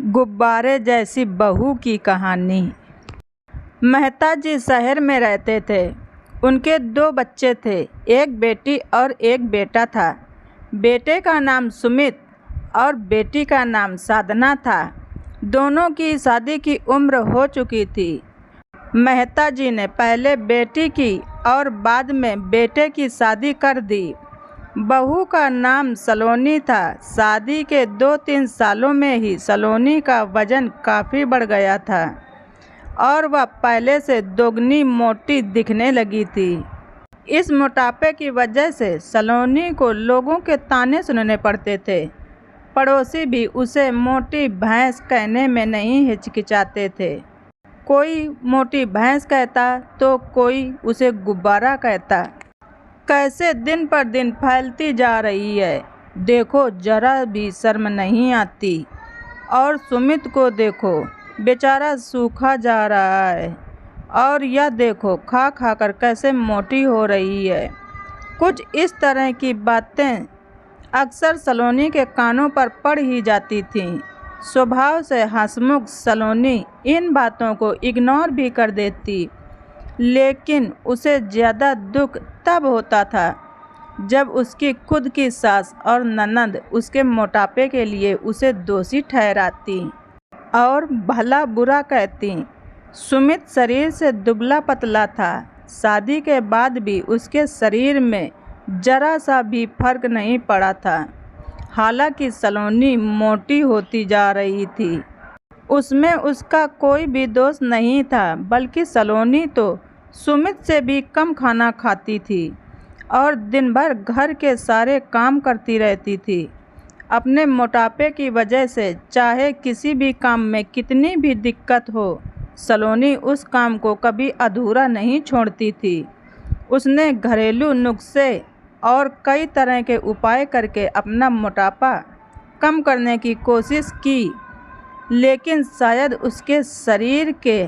गुब्बारे जैसी बहू की कहानी। मेहता जी शहर में रहते थे। उनके 2 बच्चे थे, एक बेटी और एक बेटा था। बेटे का नाम सुमित और बेटी का नाम साधना था। दोनों की शादी की उम्र हो चुकी थी। मेहता जी ने पहले बेटी की और बाद में बेटे की शादी कर दी। बहू का नाम सलोनी था। शादी के 2-3 सालों में ही सलोनी का वजन काफ़ी बढ़ गया था और वह पहले से दोगुनी मोटी दिखने लगी थी। इस मोटापे की वजह से सलोनी को लोगों के ताने सुनने पड़ते थे। पड़ोसी भी उसे मोटी भैंस कहने में नहीं हिचकिचाते थे। कोई मोटी भैंस कहता तो कोई उसे गुब्बारा कहता। कैसे दिन पर दिन फैलती जा रही है, देखो जरा भी शर्म नहीं आती। और सुमित को देखो, बेचारा सूखा जा रहा है। और यह देखो खा खा कर कैसे मोटी हो रही है। कुछ इस तरह की बातें अक्सर सलोनी के कानों पर पड़ ही जाती थीं। स्वभाव से हंसमुख सलोनी इन बातों को इग्नोर भी कर देती, लेकिन उसे ज़्यादा दुख तब होता था जब उसकी खुद की सास और ननद उसके मोटापे के लिए उसे दोषी ठहराती और भला बुरा कहती। सुमित शरीर से दुबला पतला था। शादी के बाद भी उसके शरीर में जरा सा भी फर्क नहीं पड़ा था। हालांकि सलोनी मोटी होती जा रही थी, उसमें उसका कोई भी दोष नहीं था, बल्कि सलोनी तो सुमित से भी कम खाना खाती थी और दिन भर घर के सारे काम करती रहती थी। अपने मोटापे की वजह से चाहे किसी भी काम में कितनी भी दिक्कत हो, सलोनी उस काम को कभी अधूरा नहीं छोड़ती थी। उसने घरेलू नुस्खे और कई तरह के उपाय करके अपना मोटापा कम करने की कोशिश की, लेकिन शायद उसके शरीर के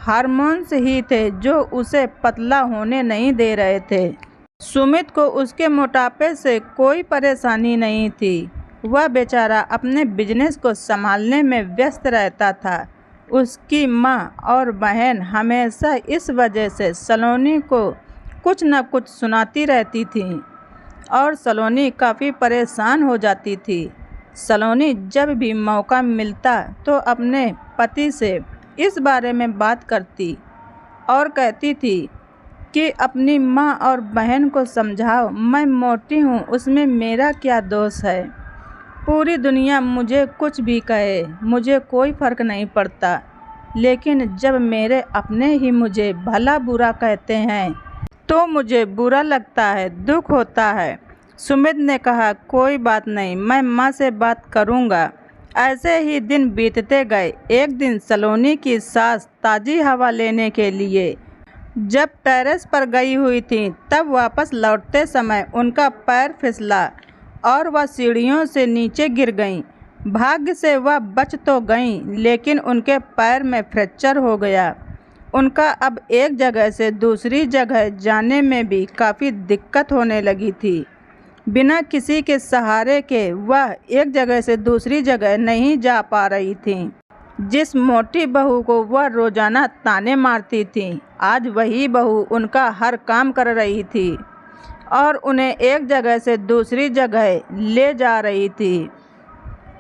हार्मोन्स ही थे जो उसे पतला होने नहीं दे रहे थे। सुमित को उसके मोटापे से कोई परेशानी नहीं थी। वह बेचारा अपने बिजनेस को संभालने में व्यस्त रहता था। उसकी माँ और बहन हमेशा इस वजह से सलोनी को कुछ न कुछ सुनाती रहती थीं और सलोनी काफ़ी परेशान हो जाती थी। सलोनी जब भी मौका मिलता तो अपने पति से इस बारे में बात करती और कहती थी कि अपनी माँ और बहन को समझाओ, मैं मोटी हूँ, उसमें मेरा क्या दोष है। पूरी दुनिया मुझे कुछ भी कहे, मुझे कोई फ़र्क नहीं पड़ता, लेकिन जब मेरे अपने ही मुझे भला बुरा कहते हैं तो मुझे बुरा लगता है, दुख होता है। सुमित ने कहा, कोई बात नहीं, मैं माँ से बात करूँगा। ऐसे ही दिन बीतते गए। एक दिन सलोनी की सास ताज़ी हवा लेने के लिए जब टेरेस पर गई हुई थी, तब वापस लौटते समय उनका पैर फिसला और वह सीढ़ियों से नीचे गिर गईं। भाग्य से वह बच तो गईं, लेकिन उनके पैर में फ्रैक्चर हो गया। उनका अब एक जगह से दूसरी जगह जाने में भी काफ़ी दिक्कत होने लगी थी। बिना किसी के सहारे के वह एक जगह से दूसरी जगह नहीं जा पा रही थी। जिस मोटी बहू को वह रोज़ाना ताने मारती थी, आज वही बहू उनका हर काम कर रही थी और उन्हें एक जगह से दूसरी जगह ले जा रही थी।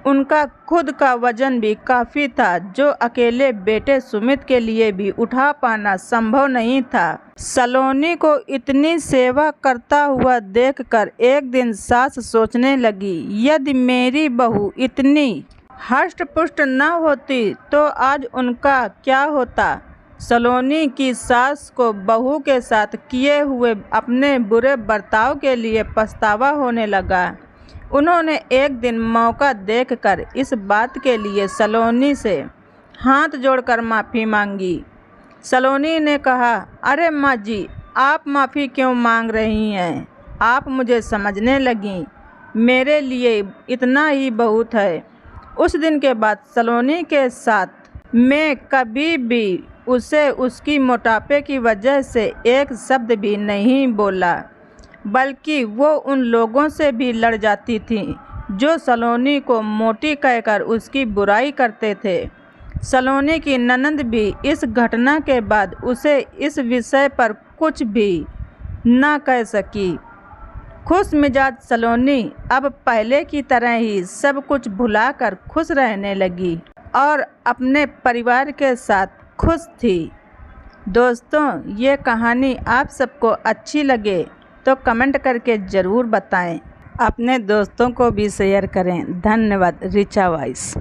उनका खुद का वजन भी काफ़ी था, जो अकेले बेटे सुमित के लिए भी उठा पाना संभव नहीं था। सलोनी को इतनी सेवा करता हुआ देखकर एक दिन सास सोचने लगी, यदि मेरी बहू इतनी हष्ट-पुष्ट न होती तो आज उनका क्या होता। सलोनी की सास को बहू के साथ किए हुए अपने बुरे बर्ताव के लिए पछतावा होने लगा। उन्होंने एक दिन मौका देखकर इस बात के लिए सलोनी से हाथ जोड़कर माफ़ी मांगी। सलोनी ने कहा, अरे माँ जी, आप माफ़ी क्यों मांग रही हैं? आप मुझे समझने लगीं, मेरे लिए इतना ही बहुत है। उस दिन के बाद सलोनी के साथ मैं कभी भी उसे उसकी मोटापे की वजह से एक शब्द भी नहीं बोला, बल्कि वो उन लोगों से भी लड़ जाती थी जो सलोनी को मोटी कहकर उसकी बुराई करते थे। सलोनी की ननद भी इस घटना के बाद उसे इस विषय पर कुछ भी न कह सकी। खुश मिजाज सलोनी अब पहले की तरह ही सब कुछ भुलाकर खुश रहने लगी और अपने परिवार के साथ खुश थी। दोस्तों, ये कहानी आप सबको अच्छी लगे तो कमेंट करके ज़रूर बताएं। अपने दोस्तों को भी शेयर करें। धन्यवाद। ऋचा वॉइस।